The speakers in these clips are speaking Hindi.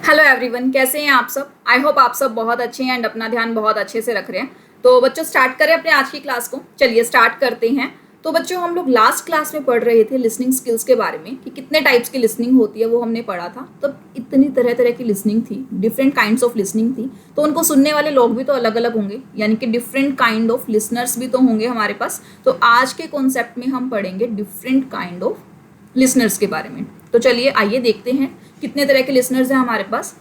हेलो एवरीवन, कैसे हैं आप सब। आई होप आप सब बहुत अच्छे हैं एंड अपना ध्यान बहुत अच्छे से रख रहे हैं। तो बच्चों स्टार्ट करें अपने आज की क्लास को। चलिए स्टार्ट करते हैं। तो बच्चों हम लोग लास्ट क्लास में पढ़ रहे थे लिसनिंग स्किल्स के बारे में कि कितने टाइप्स की लिसनिंग होती है, वो हमने पढ़ा था। तो इतनी तरह तरह की लिसनिंग थी, डिफरेंट काइंड्स ऑफ लिसनिंग थी। तो उनको सुनने वाले लोग भी तो अलग अलग होंगे, यानी कि डिफरेंट काइंड ऑफ लिसनर्स भी तो होंगे हमारे पास। तो आज के कॉन्सेप्ट में हम पढ़ेंगे डिफरेंट काइंड ऑफ लिसनर्स के बारे में। तो चलिए आइए देखते हैं कितने तरह के लिसनर्स हैं हमारे पास।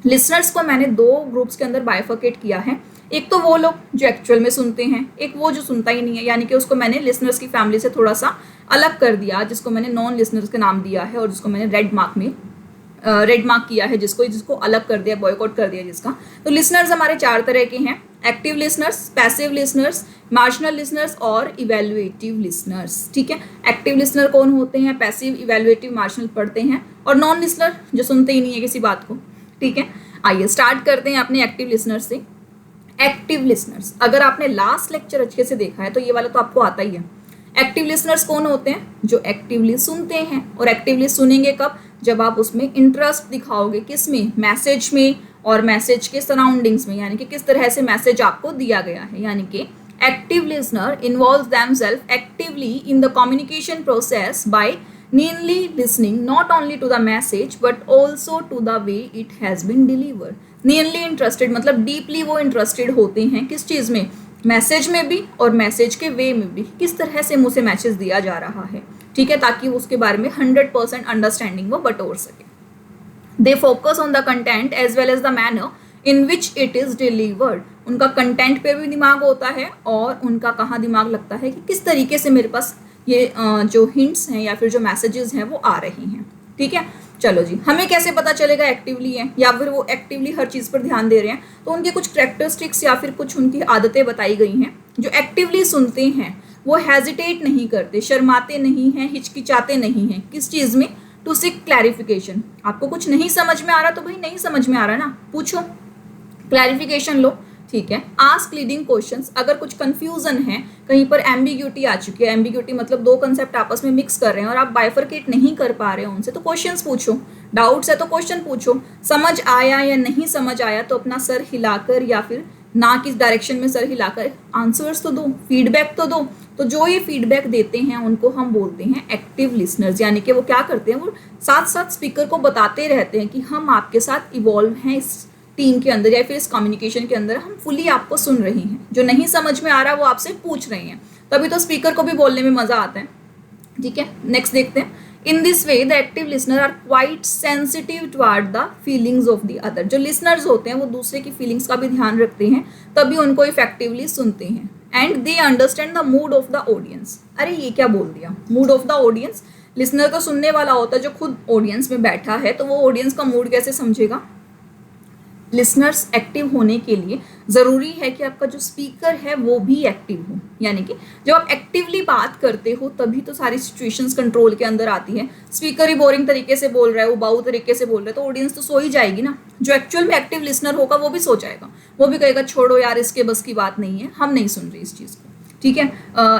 लिसनर्स को मैंने दो ग्रुप्स के अंदर बाइफर्केट किया है। एक तो वो लोग जो एक्चुअल में सुनते हैं, एक वो जो सुनता ही नहीं है, यानी कि उसको मैंने लिसनर्स की फैमिली से थोड़ा सा अलग कर दिया, जिसको मैंने नॉन लिसनर्स का नाम दिया है और जिसको मैंने रेड मार्क किया है, जिसको अलग कर दिया, बॉयकॉट कर दिया जिसका। तो लिसनर्स हमारे चार तरह के हैं: active listeners, passive listeners, marginal listeners और इवेल्युएटिव लिसनर्स। ठीक है, एक्टिव लिसनर कौन होते हैं, पैसिव, इवेल्युएटिव, मार्जिनल पढ़ते हैं, और नॉन लिसनर जो सुनते ही नहीं है किसी बात को। ठीक है, आइए स्टार्ट करते हैं अपने एक्टिव लिसनर्स से। एक्टिव लिसनर्स, अगर आपने लास्ट लेक्चर अच्छे से देखा है तो ये वाला तो आपको आता ही है। एक्टिव लिसनर्स कौन होते हैं, जो एक्टिवली सुनते हैं। और एक्टिवली सुनेंगे कब, जब आप उसमें इंटरेस्ट दिखाओगे, किसमें, मैसेज में और मैसेज के सराउंडिंग्स में, यानी कि किस तरह से मैसेज आपको दिया गया है। यानी कि active listener involve themselves actively in the communication process by keenly listening not only to the message but also to the way it has been delivered. keenly interested मतलब डीपली वो इंटरेस्टेड होते हैं किस चीज़ में, मैसेज में भी और मैसेज के वे में भी, किस तरह से मुझे मैसेज दिया जा रहा है। ठीक है, ताकि उसके बारे में 100% अंडरस्टैंडिंग वो बटोर सके। They focus on the content as well as the manner in which it is delivered. उनका कंटेंट पे भी दिमाग होता है और उनका कहाँ दिमाग लगता है कि किस तरीके से मेरे पास ये जो हिंट्स हैं या फिर जो मैसेजेस हैं वो आ रही हैं। ठीक है, चलो जी, हमें कैसे पता चलेगा एक्टिवली है या फिर वो एक्टिवली हर चीज़ पर ध्यान दे रहे हैं। तो उनके कुछ कैरेक्टरिस्टिक्स या फिर कुछ उनकी आदतें बताई गई हैं। जो एक्टिवली सुनते हैं वो हेजिटेट नहीं करते, शर्माते नहीं हैं, हिचकिचाते नहीं हैं। किस चीज़ में, टू सीक क्लैरिफिकेशन। आपको कुछ नहीं समझ में आ रहा तो भाई नहीं समझ में आ रहा ना, पूछो, क्लैरिफिकेशन लो। ठीक है, आस्क लीडिंग क्वेश्चंस। अगर कुछ कंफ्यूजन है, कहीं पर एम्बिग्यूटी आ चुकी है, एम्बिग्यूटी मतलब दो कंसेप्ट आपस में मिक्स कर रहे हैं और आप बाइफरकेट नहीं कर पा रहे हो उनसे, तो क्वेश्चंस पूछो। डाउट्स है तो क्वेश्चन पूछो। समझ आया या नहीं समझ आया तो अपना सर हिलाकर या फिर ना किस डायरेक्शन में सर हिलाकर आंसर्स तो दो, फीडबैक तो दो। तो जो ये फीडबैक देते हैं उनको हम बोलते हैं एक्टिव लिसनर्स। यानी कि वो क्या करते हैं, वो साथ साथ स्पीकर को बताते रहते हैं कि हम आपके साथ इवॉल्व हैं इस टीम के अंदर या फिर इस कम्युनिकेशन के अंदर, हम फुली आपको सुन रहे हैं। जो नहीं समझ में आ रहा वो आपसे पूछ रहे हैं, तभी तो स्पीकर को भी बोलने में मजा आता है। ठीक है, नेक्स्ट देखते हैं। In this way the active listener are quite sensitive toward the feelings of the other. जो लिसनर्स होते हैं वो दूसरे की फीलिंग्स का भी ध्यान रखते हैं, तभी उनको इफेक्टिवली सुनते हैं। And they understand the mood off the audience. अरे ये क्या बोल दिया, mood off the audience. Listener तो सुनने वाला होता है जो खुद ऑडियंस में बैठा है, तो वो ऑडियंस का मूड कैसे समझेगा। लिसनर्स एक्टिव होने के लिए ज़रूरी है कि आपका जो स्पीकर है वो भी एक्टिव हो। यानी कि जब आप एक्टिवली बात करते हो तभी तो सारी सिचुएशंस कंट्रोल के अंदर आती है। स्पीकर ही बोरिंग तरीके से बोल रहा है, उबाऊ तरीके से बोल रहा है, तो ऑडियंस तो सो ही जाएगी ना। जो एक्चुअल में एक्टिव लिसनर होगा वो भी सो जाएगा, वो भी कहेगा छोड़ो यार, इसके बस की बात नहीं है, हम नहीं सुन रहे इस चीज़ को। ठीक है,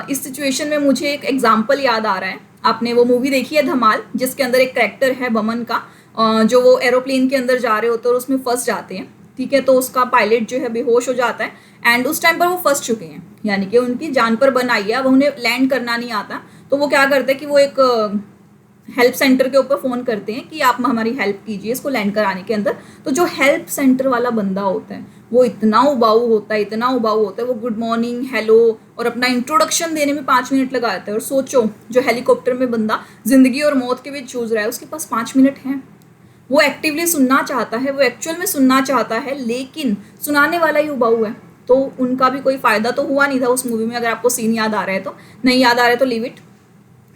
इस सिचुएशन में मुझे एक एग्जाम्पल याद आ रहा है। आपने वो मूवी देखी है धमाल, जिसके अंदर एक कैरेक्टर है बमन का, जो वो एरोप्लेन के अंदर जा रहे होते हैं और उसमें फंस जाते हैं। ठीक है, तो उसका पायलट जो है बेहोश हो जाता है एंड उस टाइम पर वो फंस चुके हैं, यानी कि उनकी जान पर बन आई है। अब उन्हें लैंड करना नहीं आता, तो वो क्या करते हैं कि वो एक हेल्प सेंटर के ऊपर फ़ोन करते हैं कि आप हमारी हेल्प कीजिए इसको लैंड कराने के अंदर। तो जो हेल्प सेंटर वाला बंदा होता है वो इतना उबाऊ होता है, इतना उबाऊ होता है, वो गुड मॉर्निंग, हेलो और अपना इंट्रोडक्शन देने में 5 मिनट लगा देता है। और सोचो, जो हेलीकॉप्टर में बंदा जिंदगी और मौत के बीच जूझ रहा है, उसके पास 5 मिनट हैं। वो एक्टिवली सुनना चाहता है, वो एक्चुअल में सुनना चाहता है, लेकिन सुनाने वाला ही उबाऊ है, तो उनका भी कोई फ़ायदा तो हुआ नहीं था उस मूवी में। अगर आपको सीन याद आ रहा है तो, नहीं याद आ रहा है तो लीव इट,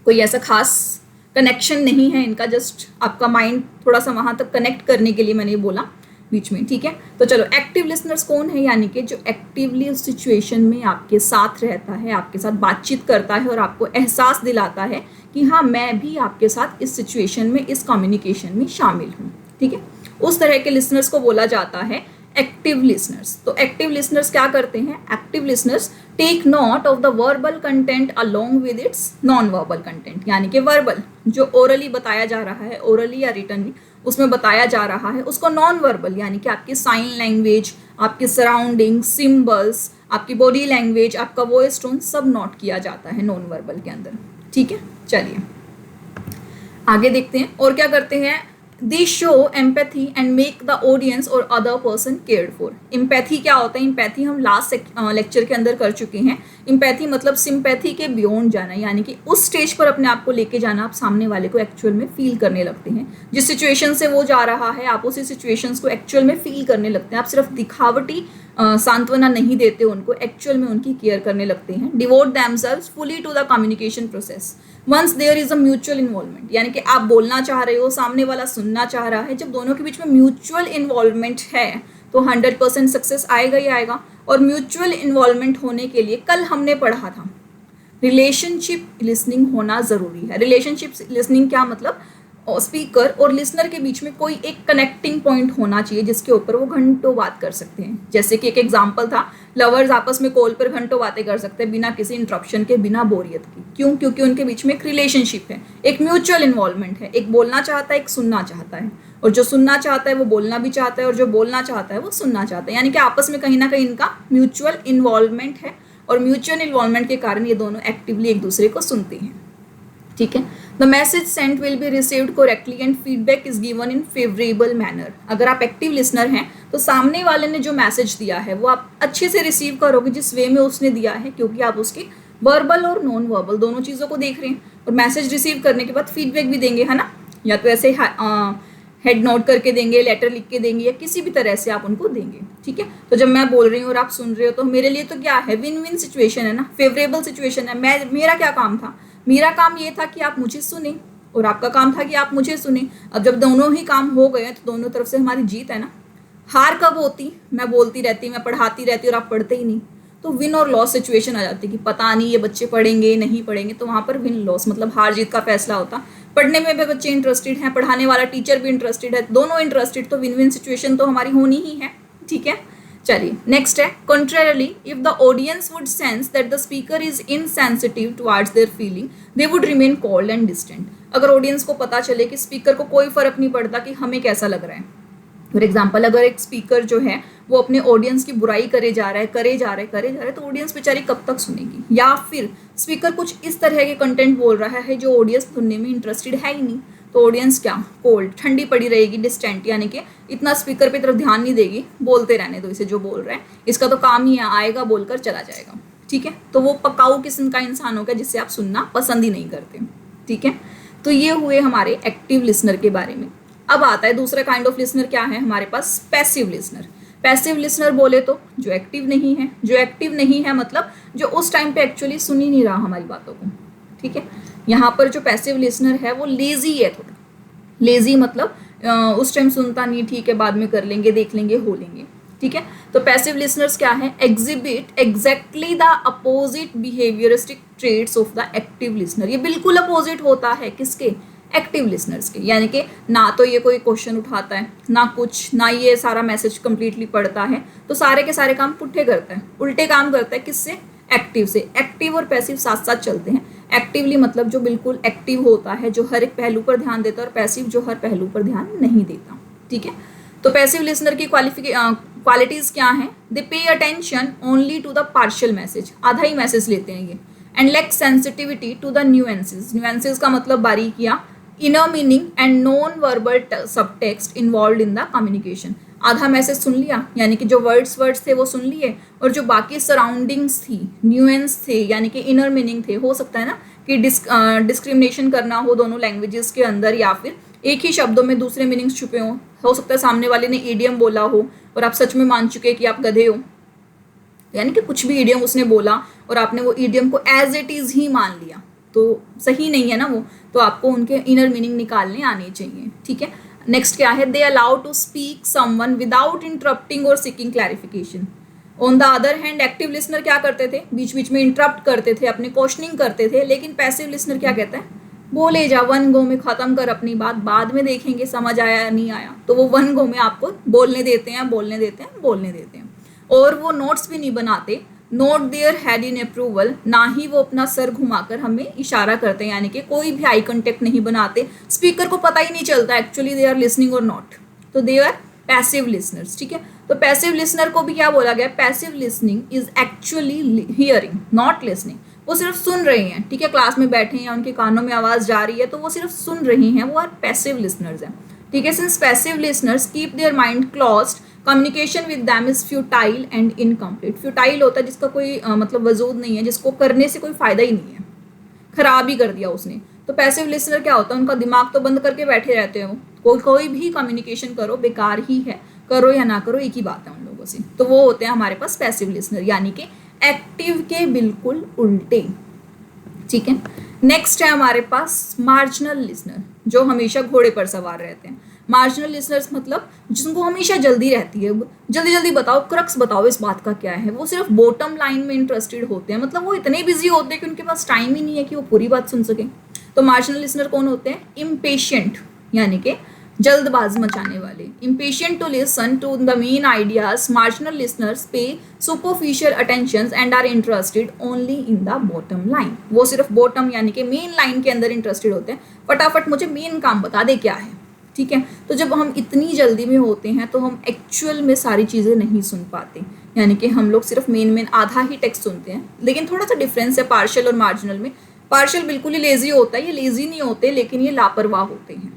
कोई ऐसा खास कनेक्शन नहीं है इनका, जस्ट आपका माइंड थोड़ा सा वहाँ तक कनेक्ट करने के लिए मैंने ये बोला बीच में। ठीक है, तो चलो, एक्टिव लिसनर्स कौन है, यानी कि जो एक्टिवली उस सिचुएशन में आपके साथ रहता है, आपके साथ बातचीत करता है और आपको एहसास दिलाता है कि हाँ मैं भी आपके साथ इस सिचुएशन में, इस कम्युनिकेशन में शामिल हूँ। ठीक है, उस तरह के लिसनर्स को बोला जाता है एक्टिव लिसनर्स। तो एक्टिव लिसनर्स क्या करते हैं, active listeners take note of the verbal content along with its non verbal content. यानी कि वर्बल जो ओरली बताया जा रहा है, ओरली या रिटनली, उसमें बताया जा रहा है, उसको नॉन वर्बल यानी कि आपकी साइन लैंग्वेज, आपके सराउंडिंग, सिंबल्स, आपकी बॉडी लैंग्वेज, आपका वॉइस टोन सब नोट किया जाता है नॉन वर्बल के अंदर। ठीक है, चलिए आगे देखते हैं और क्या करते हैं। They show empathy and make the audience और other person cared for. Empathy क्या होता है? एम्पैथी हम लास्ट लेक्चर के अंदर कर चुके हैं। एम्पैथी मतलब सिंपैथी के बियॉन्ड जाना, यानी कि उस स्टेज पर अपने आप को लेके जाना, आप सामने वाले को एक्चुअल में फील करने लगते हैं। जिस सिचुएशन से वो जा रहा है आप उसी सिचुएशंस को एक्चुअल में फील करने लगते हैं। आप सिर्फ दिखावटी सांत्वना नहीं देते उनको, एक्चुअल में उनकी केयर करने लगते हैं। Devote themselves fully to the communication process once there is a mutual involvement, यानी कि आप बोलना चाह रहे हो, सामने वाला सुनना चाह रहा है। जब दोनों के बीच में म्यूचुअल इन्वॉल्वमेंट है तो 100% सक्सेस आएगा ही आएगा। और म्यूचुअल इन्वॉल्वमेंट होने के लिए कल हमने पढ़ा था रिलेशनशिप लिसनिंग होना जरूरी है। रिलेशनशिप लिसनिंग क्या मतलब? स्पीकर और लिसनर के बीच में कोई एक कनेक्टिंग पॉइंट होना चाहिए जिसके ऊपर वो घंटों बात कर सकते हैं। जैसे कि एक एग्जांपल था, लवर्स आपस में कॉल पर घंटों बातें कर सकते हैं बिना किसी इंटरप्शन के, बिना बोरियत की। क्यों? क्योंकि उनके बीच में एक रिलेशनशिप है, एक म्यूचुअल इन्वॉल्वमेंट है। एक बोलना चाहता है, एक सुनना चाहता है, और जो सुनना चाहता है वो बोलना भी चाहता है, और जो बोलना चाहता है वो सुनना चाहता है। यानी कि आपस में कहीं ना कहीं इनका म्यूचुअल इन्वॉल्वमेंट है, और म्यूचुअल इन्वॉल्वमेंट के कारण ये दोनों एक्टिवली एक दूसरे को सुनते हैं। ठीक है, the message sent will be received correctly and feedback is given in favourable manner. अगर आप एक्टिव लिसनर हैं तो सामने वाले ने जो मैसेज दिया है वो आप अच्छे से रिसीव करोगे जिस वे में उसने दिया है, क्योंकि आप उसके वर्बल और नॉन वर्बल दोनों चीज़ों को देख रहे हैं। और मैसेज रिसीव करने के बाद फीडबैक भी देंगे, है ना, या तो ऐसे हेड नोट करके देंगे, लेटर लिख के देंगे, या किसी भी तरह से आप उनको देंगे। ठीक है, तो जब मैं बोल रही हूँ और आप सुन रहे हो तो मेरे लिए तो क्या है, विन विन सिचुएशन है ना, फेवरेबल सिचुएशन है। मेरा क्या काम था? मेरा काम ये था कि आप मुझे सुने, और आपका काम था कि आप मुझे सुने। अब जब दोनों ही काम हो गए तो दोनों तरफ से हमारी जीत है ना। हार कब होती? मैं बोलती रहती, मैं पढ़ाती रहती और आप पढ़ते ही नहीं, तो विन और लॉस सिचुएशन आ जाती कि पता नहीं ये बच्चे पढ़ेंगे नहीं पढ़ेंगे, तो वहाँ पर विन लॉस मतलब हार जीत का फैसला होता। पढ़ने में भी बच्चे इंटरेस्टेड हैं, पढ़ाने वाला टीचर भी इंटरेस्टेड है, दोनों इंटरेस्टेड, तो विन विन सिचुएशन तो हमारी होनी ही है। ठीक है, चलिए नेक्स्ट है, contrarily if the audience would sense that the speaker is insensitive towards their feeling they would remain cold and distant। अगर ऑडियंस को पता चले कि स्पीकर को कोई फर्क नहीं पड़ता कि हमें कैसा लग रहा है, फॉर एग्जाम्पल अगर एक स्पीकर जो है वो अपने ऑडियंस की बुराई करे जा रहा है तो ऑडियंस बेचारी कब तक सुनेगी? या फिर स्पीकर कुछ इस तरह के कंटेंट बोल रहा है जो ऑडियंस सुनने में इंटरेस्टेड है ही नहीं, तो ऑडियंस क्या, कोल्ड, ठंडी पड़ी रहेगी, डिस्टेंट, यानी कि इतना स्पीकर पे तरफ ध्यान नहीं देगी, बोलते रहने दो इसे जो बोल रहा है, इसका तो काम ही है, आएगा बोलकर चला जाएगा। ठीक है, तो वो पकाऊ किस्म का इंसान होगा जिसे आप सुनना पसंद ही नहीं करते। ठीक है, तो ये हुए हमारे एक्टिव लिसनर के बारे में। अब आता है दूसरा काइंड ऑफ लिसनर, क्या है हमारे पास, पैसिव लिसनर। पैसिव लिसनर बोले तो जो एक्टिव नहीं है, जो एक्टिव नहीं है मतलब जो उस टाइम पे एक्चुअली सुन ही नहीं रहा हमारी बातों को। ठीक है, यहाँ पर जो पैसिव लिसनर है वो लेजी है, थोड़ा लेजी मतलब उस टाइम सुनता नहीं, ठीक है बाद में कर लेंगे, देख लेंगे, हो लेंगे। ठीक है, तो पैसिव लिसनर्स क्या है, exhibit exactly the opposite behaviouristic traits of the active listener. ये बिल्कुल अपोजिट होता है किसके, एक्टिव लिसनर्स के। यानी कि ना तो ये कोई क्वेश्चन उठाता है, ना कुछ, ना ये सारा मैसेज कंप्लीटली पढ़ता है, तो सारे के सारे काम पुट्ठे करता है, उल्टे काम करता है। किससे, एक्टिव से। एक्टिव और पैसिव साथ साथ चलते हैं। एक्टिवली मतलब जो बिल्कुल एक्टिव होता है, जो हर एक पहलू पर ध्यान देता है, और पैसिव जो हर पहलू पर ध्यान नहीं देता। ठीक है, तो पैसिव लिसनर की क्वालिटीज क्या हैं, they pay attention only to the partial message, आधा ही मैसेज लेते हैं ये, and lack sensitivity to the nuances. Nuances का मतलब बारीकियां, inner meaning and non verbal subtext involve in the communication. आधा मैसेज सुन लिया, यानी कि जो वर्ड्स थे वो सुन लिए, और जो बाकी सराउंडिंग्स थी, न्यूएंस थे, यानी कि इनर मीनिंग थे, हो सकता है ना कि डिस्क्रिमिनेशन करना हो दोनों लैंग्वेजेस के अंदर, या फिर एक ही शब्दों में दूसरे मीनिंग्स छुपे हो सकता है सामने वाले ने ईडियम बोला हो और आप सच में मान चुके कि आप गधे हो, यानी कि कुछ भी ईडियम उसने बोला और आपने वो ईडियम को एज इट इज ही मान लिया, तो सही नहीं है ना वो, तो आपको उनके इनर मीनिंग निकालने आने चाहिए। ठीक है, नेक्स्ट क्या है, they allow to speak someone without interrupting और seeking clarification. On the other hand active listener क्या करते थे, बीच बीच में इंटरप्ट करते थे, अपने क्वेश्चनिंग करते थे, लेकिन पैसिव लिसनर क्या कहता है, बोले जा, वन गो में खत्म कर अपनी बात, बाद में देखेंगे समझ आया या नहीं आया। तो वो वन गो में आपको बोलने देते हैं, और वो नोट्स भी नहीं बनाते, note their head in approval, ना ही वो अपना सर घुमाकर हमें इशारा करते हैं, यानी कि कोई भी आई कांटेक्ट नहीं बनाते, स्पीकर को पता ही नहीं चलता एक्चुअली दे आर लिसनिंग और नॉट, तो दे आर पैसिव लिसनर्स। ठीक है, तो पैसिव लिसनर को भी क्या बोला गया, passive listening is actually hearing not listening, वो सिर्फ सुन रहे हैं। ठीक है, क्लास में बैठे हैं, उनके कानों में आवाज जा रही है तो वो सिर्फ सुन रही हैं, वो आर पैसिव लिसनर्स हैं। ठीक है, since passive listeners keep their mind closed, communication with them is futile and incomplete. Futile होता है जिसका कोई मतलब वजूद नहीं है, जिसको करने से कोई फायदा ही नहीं है, खराब ही कर दिया उसने। तो पैसिव लिसनर क्या होता है, उनका दिमाग तो बंद करके बैठे रहते हैं, वो कोई भी कम्युनिकेशन करो बेकार ही है, करो या ना करो एक ही बात है उन लोगों से। तो वो होते हैं हमारे पास पैसिव लिसनर, यानी कि एक्टिव के बिल्कुल उल्टे। ठीक है, नेक्स्ट है हमारे पास मार्जिनल लिसनर, जो हमेशा घोड़े पर सवार रहते हैं। मार्जिनल लिसनर्स मतलब जिनको हमेशा जल्दी रहती है, जल्दी जल्दी बताओ, क्रक्स बताओ इस बात का क्या है, वो सिर्फ बॉटम लाइन में इंटरेस्टेड होते हैं, मतलब वो इतने बिजी होते हैं कि उनके पास टाइम ही नहीं है कि वो पूरी बात सुन सकें। तो मार्जिनल लिसनर कौन होते हैं, इम्पेशेंट, यानी कि जल्दबाज मचाने वाले, impatient to listen to the main ideas, marginal listeners pay superficial attentions and are interested only in the bottom line। वो सिर्फ बॉटम यानी कि मेन लाइन के अंदर इंटरेस्टेड होते हैं, फटाफट मुझे मेन काम बता दे क्या है। ठीक है, तो जब हम इतनी जल्दी में होते हैं तो हम एक्चुअल में सारी चीज़ें नहीं सुन पाते, यानी कि हम लोग सिर्फ मेन आधा ही टेक्स्ट सुनते हैं। लेकिन थोड़ा सा डिफरेंस है पार्शियल और मार्जिनल में, पार्शियल बिल्कुल ही लेजी होता है, ये लेजी नहीं होते लेकिन ये लापरवाह होते हैं,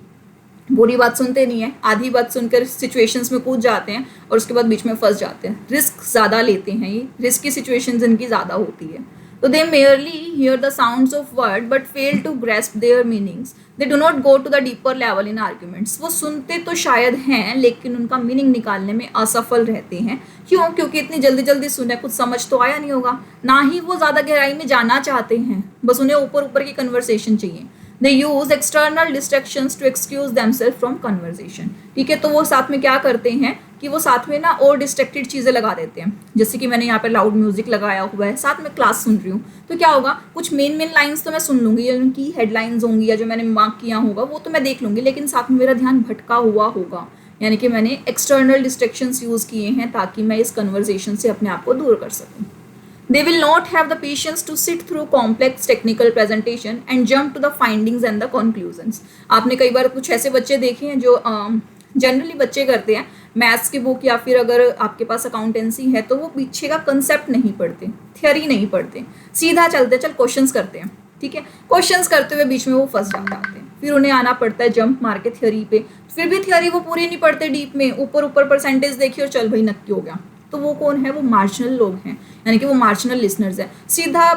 पूरी बात सुनते नहीं है, आधी बात सुनकर सिचुएशंस में कूद जाते हैं और उसके बाद बीच में फंस जाते हैं, रिस्क ज़्यादा लेते हैं, ये रिस्क की सिचुएशंस इनकी ज़्यादा होती है। तो they merely hear the sounds of word but fail to grasp their meanings, they do not go to the deeper level in arguments. वो सुनते तो शायद हैं लेकिन उनका मीनिंग निकालने में असफल रहते हैं। क्यों? क्योंकि इतनी जल्दी जल्दी सुने, कुछ समझ तो आया नहीं होगा, ना ही वो ज़्यादा गहराई में जाना चाहते हैं, बस उन्हें ऊपर ऊपर की कन्वर्सेशन चाहिए। They use external distractions to excuse themselves from conversation। ठीक है, तो वो साथ में क्या करते हैं कि वो साथ में ना और डिस्ट्रैक्टेड चीज़ें लगा देते हैं, जैसे कि मैंने यहाँ पे लाउड म्यूजिक लगाया हुआ है, साथ में क्लास सुन रही हूँ, तो क्या होगा, कुछ मेन लाइंस तो मैं सुन लूँगी, या उनकी हेडलाइंस होंगी या जो मैंने मार्क किया होगा वो तो मैं देख लूँगी, लेकिन साथ में मेरा ध्यान भटका हुआ होगा, यानी कि मैंने एक्सटर्नल डिस्ट्रैक्शंस यूज़ किए हैं ताकि मैं इस कन्वर्सेशन से अपने आप को दूर कर सकूँ। They will not have the patience to sit through complex technical presentation and jump to the findings and the conclusions। आपने कई बार कुछ ऐसे बच्चे देखे हैं जो जनरली बच्चे करते हैं मैथ्स की बुक, या फिर अगर आपके पास अकाउंटेंसी है तो वो पीछे का कंसेप्ट नहीं पढ़ते, थियरी नहीं पढ़ते, सीधा चलते चल क्वेश्चंस करते हैं। ठीक है, क्वेश्चंस करते हुए बीच में वो फंस जाते हैं, फिर उन्हें आना पड़ता है जंप मार के थियरी पे, फिर भी थियरी वो पूरी नहीं पढ़ते डीप में, ऊपर ऊपर परसेंटेज देखी और चल भाई नक्की हो गया। तो वो कौन है, वो मार्जिनल लोग हैं, यानी कि वो मार्जिनल लिसनर्स हैं, सीधा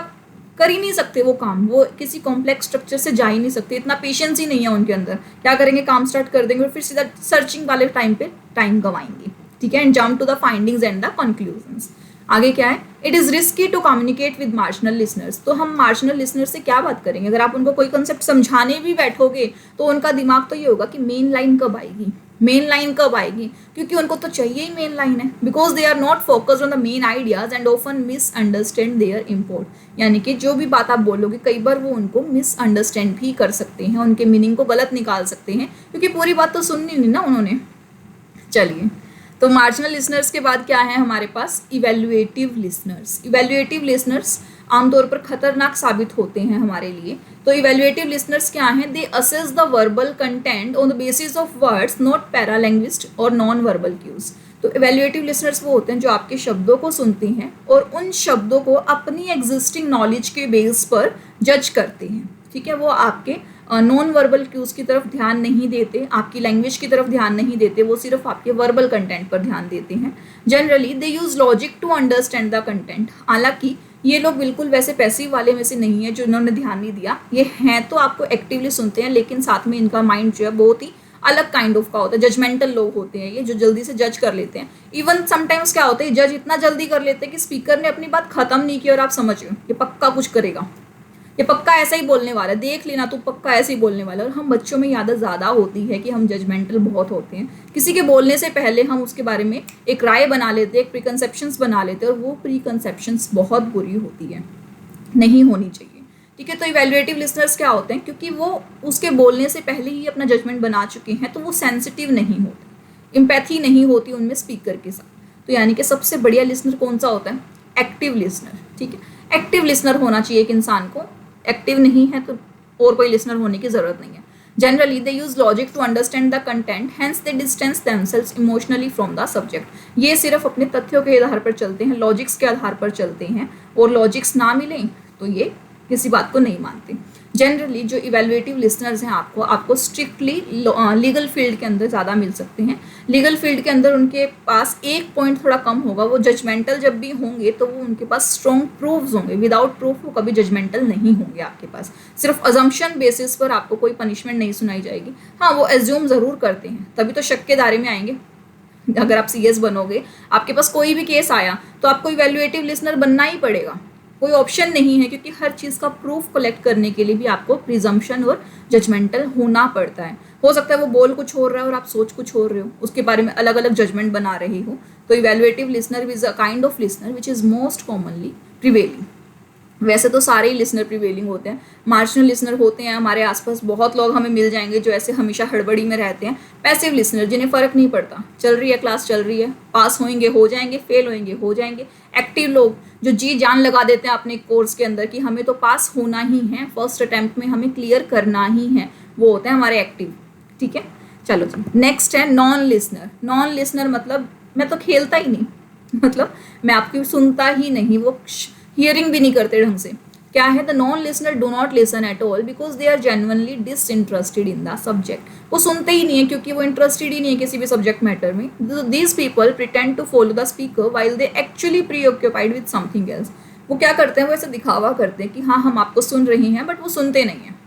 कर ही नहीं सकते वो काम, वो किसी कॉम्प्लेक्स स्ट्रक्चर से जा ही नहीं सकते, इतना पेशेंस ही नहीं है उनके अंदर। क्या करेंगे, काम स्टार्ट कर देंगे और फिर सीधा सर्चिंग वाले टाइम पे टाइम गवाएंगे। ठीक है, and jump to the findings and the conclusions. आगे क्या है, it is risky to communicate with marginal listeners. तो हम मार्जिनल लिसनर से क्या बात करेंगे, अगर आप उनको कोई कंसेप्ट समझाने भी बैठोगे तो उनका दिमाग तो ये होगा कि मेन लाइन कब आएगी, मेन लाइन कब आएगी, क्योंकि उनको तो चाहिए ही मेन लाइन है, because they are not focused on the main ideas and often misunderstand their import. यानी कि जो भी बात आप बोलोगे कई बार वो उनको मिसअंडरस्टैंड भी कर सकते हैं, उनके मीनिंग को गलत निकाल सकते हैं, क्योंकि पूरी बात तो सुननी नहीं ना उन्होंने। चलिए, तो मार्जिनल लिसनर्स के बाद क्या है हमारे पास, इवेल्युएटिव लिसनर्स। इवेल्युएटिव लिसनर्स आमतौर पर खतरनाक साबित होते हैं हमारे लिए। तो इवेल्युएटिव लिसनर्स क्या हैं, they assess the verbal content on the basis of words not paralanguage और नॉन वर्बल क्यूज। तो इवेल्युएटिव लिसनर्स वो होते हैं जो आपके शब्दों को सुनते हैं और उन शब्दों को अपनी एग्जिस्टिंग नॉलेज के बेस पर जज करते हैं। ठीक है, वो आपके नॉन वर्बल क्यूज की तरफ ध्यान नहीं देते, आपकी लैंग्वेज की तरफ ध्यान नहीं देते, वो सिर्फ आपके वर्बल कंटेंट पर ध्यान देते हैं। Generally they use logic to understand the content. हालांकि ये लोग बिल्कुल वैसे पैसिव वाले में से नहीं है जो इन्होंने ध्यान नहीं दिया, ये हैं तो आपको एक्टिवली सुनते हैं, लेकिन साथ में इनका माइंड जो है बहुत ही अलग काइंड ऑफ का होता है। जजमेंटल लोग होते हैं ये, जो जल्दी से जज कर लेते हैं। इवन समटाइम्स क्या होता है, जज इतना जल्दी कर लेते हैं कि स्पीकर ने अपनी बात खत्म नहीं की और आप समझ गए ये पक्का कुछ करेगा, ये पक्का ऐसा ही बोलने वाला है, देख लेना तू पक्का ऐसे ही बोलने वाला है। और हम बच्चों में आदत ज़्यादा होती है कि हम जजमेंटल बहुत होते हैं, किसी के बोलने से पहले हम उसके बारे में एक राय बना लेते हैं, एक प्रीकंसेप्शंस बना लेते हैं, और वो प्रीकंसेप्शंस बहुत बुरी होती है, नहीं होनी चाहिए। ठीक है, तो इवैल्यूएटिव लिसनर्स क्या होते हैं, क्योंकि वो उसके बोलने से पहले ही अपना जजमेंट बना चुके हैं, तो वो सेंसिटिव नहीं होते, एम्पैथी नहीं होती उनमें स्पीकर के साथ। तो यानी कि सबसे बढ़िया लिसनर कौन सा होता है, एक्टिव लिसनर, ठीक है। एक्टिव लिसनर होना चाहिए एक इंसान को, एक्टिव नहीं है तो और कोई लिसनर होने की जरूरत नहीं है। Generally they use logic to understand the content, hence they distance themselves emotionally from the subject. ये सिर्फ अपने तथ्यों के आधार पर चलते हैं, लॉजिक्स के आधार पर चलते हैं, और लॉजिक्स ना मिलें तो ये किसी बात को नहीं मानते। जनरली जो इवेल्युएटिव लिसनर्स हैं आपको स्ट्रिक्टली लीगल फील्ड के अंदर ज़्यादा मिल सकते हैं। लीगल फील्ड के अंदर उनके पास एक पॉइंट थोड़ा कम होगा, वो जजमेंटल जब भी होंगे तो वो उनके पास स्ट्रॉन्ग प्रूफ्स होंगे, विदाउट प्रूफ वो कभी जजमेंटल नहीं होंगे आपके पास। सिर्फ अजम्पशन बेसिस पर आपको कोई पनिशमेंट नहीं सुनाई जाएगी। हाँ, वो एज्यूम ज़रूर करते हैं, तभी तो शक के दायरे में आएंगे। अगर आप सीएस बनोगे, आपके पास कोई भी केस आया तो आपको इवेल्युएटिव लिसनर बनना ही पड़ेगा, कोई ऑप्शन नहीं है, क्योंकि हर चीज़ का प्रूफ कलेक्ट करने के लिए भी आपको प्रिजम्पशन और जजमेंटल होना पड़ता है। हो सकता है वो बोल कुछ हो रहा है और आप सोच कुछ हो रहे हो, उसके बारे में अलग अलग जजमेंट बना रहे हो। तो evaluative listener is a kind of listener which is most commonly prevailing. वैसे तो सारे ही लिसनर प्रिवेलिंग होते हैं, मार्जिनल लिसनर होते हैं, हमारे आसपास बहुत लोग हमें मिल जाएंगे जो ऐसे हमेशा हड़बड़ी में रहते हैं। पैसिव लिसनर, जिन्हें फ़र्क नहीं पड़ता, चल रही है क्लास चल रही है, पास होंगे हो जाएंगे, फेल होंगे हो जाएंगे। एक्टिव लोग जो जी जान लगा देते हैं अपने कोर्स के अंदर कि हमें तो पास होना ही है, फर्स्ट अटैम्प्ट में हमें क्लियर करना ही है, वो होते हैं हमारे एक्टिव, ठीक है। चलो जी, नेक्स्ट है नॉन लिसनर। नॉन लिसनर मतलब मैं तो खेलता ही नहीं, मतलब मैं आपकी सुनता ही नहीं, वो हियरिंग भी नहीं करते ढंग से। क्या है, the non listener do not listen at all because they are genuinely disinterested in the subject. वो सुनते ही नहीं है क्योंकि वो इंटरेस्टेड ही नहीं है किसी भी सब्जेक्ट मैटर में। These people pretend to follow the speaker while they actually preoccupied with something else. वो क्या करते हैं, वो ऐसे दिखावा करते हैं कि हाँ हम आपको सुन रहे हैं, बट वो सुनते नहीं हैं,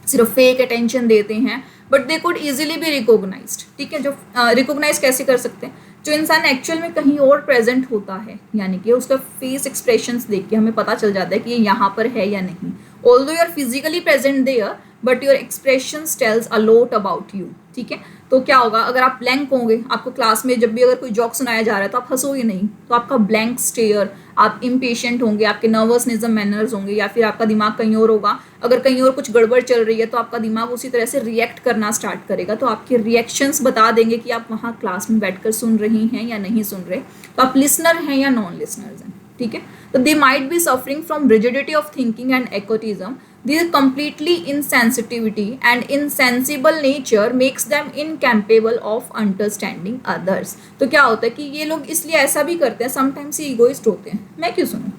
सिर्फ फेक अटेंशन देते हैं। But they could easily be recognised, ठीक है। जो रिकॉग्नाइज कैसे कर सकते हैं, जो इंसान एक्चुअल में कहीं और प्रेजेंट होता है, यानी कि उसका फेस एक्सप्रेशंस देख के हमें पता चल जाता है कि ये यहाँ पर है या नहीं। Although you are physically present there but your expressions tells a lot about you, ठीक है। तो क्या होगा, अगर आप ब्लैंक होंगे, आपको क्लास में जब भी अगर कोई जॉक सुनाया जा रहा है तो आप हंसोगे नहीं, तो आपका ब्लैंक स्टेयर, आप इम्पेशेंट होंगे, आपके नर्वसनेस मैनर्स होंगे, या फिर आपका दिमाग कहीं और होगा। अगर कहीं और कुछ गड़बड़ चल रही है तो आपका दिमाग उसी तरह से रिएक्ट करना स्टार्ट करेगा। तो आपके रिएक्शंस बता देंगे कि आप वहाँ क्लास में बैठकर सुन रही हैं या नहीं सुन रहे, तो आप लिसनर हैं या नॉन लिसनर्स हैं, ठीक है। तो they might be suffering from rigidity of thinking and egotism. Their completely insensitivity and insensible nature makes them incapable of understanding others. तो क्या होता है कि ये लोग इसलिए ऐसा भी करते हैं, समटाइम्स ये इगोइस्ट होते हैं, मैं क्यों सुनूं,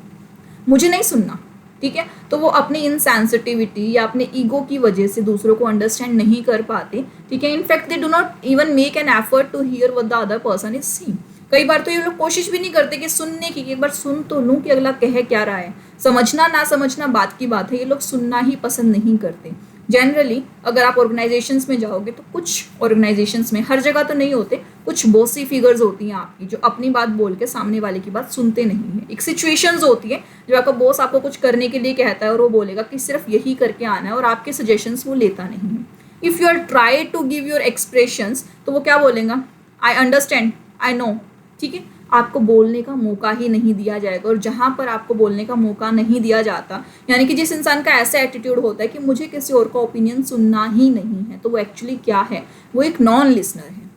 मुझे नहीं सुनना, ठीक है। तो वो अपनी इनसेंसिटिविटी या अपने ईगो की वजह से दूसरों को अंडरस्टैंड नहीं कर पाते, ठीक है। In fact they do not even make an effort to hear what the other person is seeing. कई बार तो ये लोग कोशिश भी नहीं करते कि सुनने की, एक बार सुन तो लूँ कि अगला कह क्या रहा है। समझना ना समझना बात की बात है, ये लोग सुनना ही पसंद नहीं करते। जनरली अगर आप ऑर्गेनाइजेशंस में जाओगे तो कुछ ऑर्गेनाइजेशंस में, हर जगह तो नहीं होते, कुछ बॉसी फिगर्स होती हैं आपकी जो अपनी बात बोल के सामने वाले की बात सुनते नहीं है। एक सिचुएशंस होती है जब आपका बॉस आपको कुछ करने के लिए कहता है और वो बोलेगा कि सिर्फ यही करके आना है, और आपके सजेशंस वो लेता नहीं है। If you are try to give your expressions, तो वो क्या बोलेगा, आई अंडरस्टैंड, आई नो, ठीक है। आपको बोलने का मौका ही नहीं दिया जाएगा, और जहाँ पर आपको बोलने का मौका नहीं दिया जाता, यानी कि जिस इंसान का ऐसा एटीट्यूड होता है कि मुझे किसी और का ओपिनियन सुनना ही नहीं है, तो वो एक्चुअली क्या है, वो एक नॉन लिसनर है,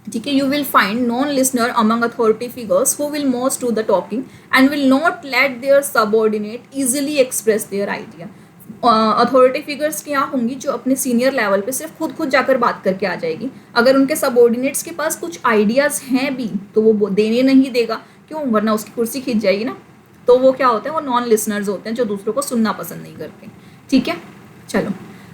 ठीक है। You will find non listener among authority figures who will most do the talking and will not let their subordinate easily express their idea. Authority figures क्या होंगी, जो अपने सीनियर लेवल पे सिर्फ खुद जाकर बात करके आ जाएगी। अगर उनके सबऑर्डिनेट्स के पास कुछ आइडियाज़ हैं भी तो वो देने नहीं देगा, क्यों, वरना उसकी कुर्सी खींच जाएगी ना। तो वो क्या होते हैं, वो नॉन लिसनर्स होते हैं जो दूसरों को सुनना पसंद नहीं करते, ठीक है। चलो,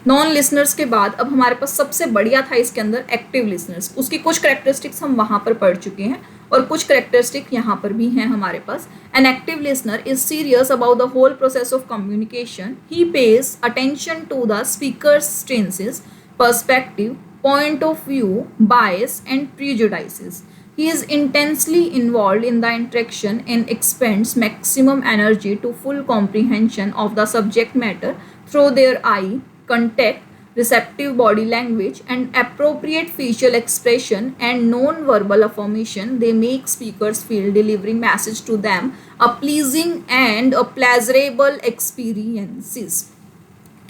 नॉन लिसनर्स के बाद अब हमारे पास सबसे बढ़िया था इसके अंदर एक्टिव लिसनर्स। उसकी कुछ करेक्टरिस्टिक्स हम वहाँ पर पढ़ चुके हैं और कुछ करेक्टरिस्टिक यहाँ पर भी हैं हमारे पास। An active listener is serious about the whole process of communication. He pays attention to the speaker's stances, perspective, point of view, bias and prejudices. He is intensely involved in the interaction and expends maximum energy to full comprehension of the subject matter through their eye contact, receptive body language and appropriate facial expression and non-verbal affirmation. They make speakers feel delivering message to them a pleasing and a pleasurable experiences.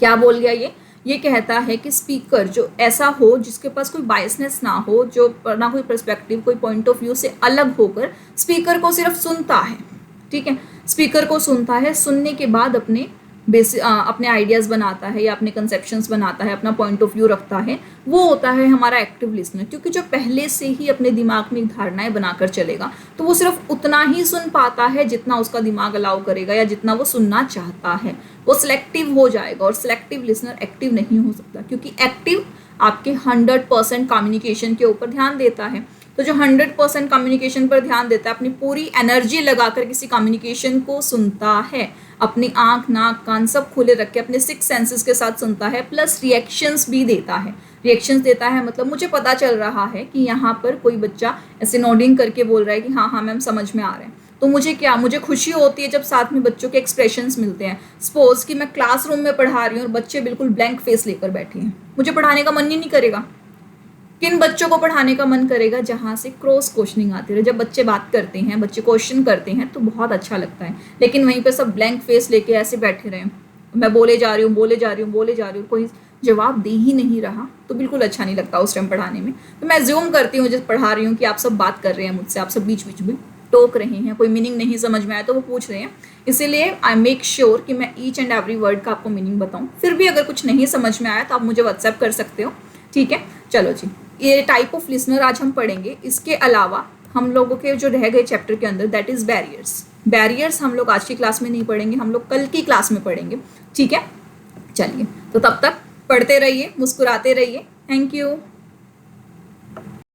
क्या बोल गया ये कहता है कि स्पीकर जो ऐसा हो जिसके पास कोई बायसनेस ना हो, जो ना कोई पर्सपेक्टिव, कोई पॉइंट ऑफ व्यू से अलग होकर स्पीकर को सिर्फ सुनता है, ठीक है। स्पीकर को सुनता है, सुनने के बाद अपने अपने आइडियाज़ बनाता है या अपने कंसेप्शंस बनाता है, अपना पॉइंट ऑफ व्यू रखता है, वो होता है हमारा एक्टिव लिसनर। क्योंकि जो पहले से ही अपने दिमाग में धारणाएं बनाकर चलेगा तो वो सिर्फ उतना ही सुन पाता है जितना उसका दिमाग अलाउ करेगा या जितना वो सुनना चाहता है। वो सिलेक्टिव हो जाएगा और सिलेक्टिव लिसनर एक्टिव नहीं हो सकता, क्योंकि एक्टिव आपके 100% कम्युनिकेशन के ऊपर ध्यान देता है। तो जो 100% कम्युनिकेशन पर ध्यान देता है, अपनी पूरी एनर्जी लगाकर किसी कम्युनिकेशन को सुनता है, अपनी आंख नाक कान सब खुले रख के अपने 6 सेंसेस के साथ सुनता है, प्लस रिएक्शंस भी देता है। रिएक्शंस देता है मतलब मुझे पता चल रहा है कि यहाँ पर कोई बच्चा ऐसे नोडिंग करके बोल रहा है कि हाँ हाँ मैम समझ में आ रहे हैं, तो मुझे खुशी होती है जब साथ में बच्चों के एक्सप्रेशंस मिलते हैं। सपोज कि मैं क्लासरूम में पढ़ा रही हूँ और बच्चे बिल्कुल ब्लैंक फेस लेकर बैठे हैं, मुझे पढ़ाने का मन ही नहीं करेगा। किन बच्चों को पढ़ाने का मन करेगा? जहाँ से क्रॉस क्वेश्चनिंग आती है, जब बच्चे बात करते हैं, बच्चे क्वेश्चन करते हैं तो बहुत अच्छा लगता है। लेकिन वहीं पे सब ब्लैंक फेस लेके ऐसे बैठे रहे, मैं बोले जा रही हूँ, कोई जवाब दे ही नहीं रहा, तो बिल्कुल अच्छा नहीं लगता उस टाइम पढ़ाने में। तो मैं ज्यूम करती हूँ जब पढ़ा रही हूँ कि आप सब बात कर रहे हैं मुझसे, आप सब बीच बीच में टोक रहे हैं, कोई मीनिंग नहीं समझ में आया तो वो पूछ रहे हैं, इसीलिए आई मेक श्योर कि मैं ईच एंड एवरी वर्ड का आपको मीनिंग बताऊँ। फिर भी अगर कुछ नहीं समझ में आया तो आप मुझे व्हाट्सएप कर सकते हो, ठीक है। चलो जी, ये टाइप ऑफ लिसनर आज हम पढ़ेंगे। इसके अलावा हम लोगों के जो रह गए चैप्टर के अंदर, दैट इज बैरियर्स हम लोग आज की क्लास में नहीं पढ़ेंगे, हम लोग कल की क्लास में पढ़ेंगे, ठीक है। चलिए, तो तब तक पढ़ते रहिए, मुस्कुराते रहिए। Thank you.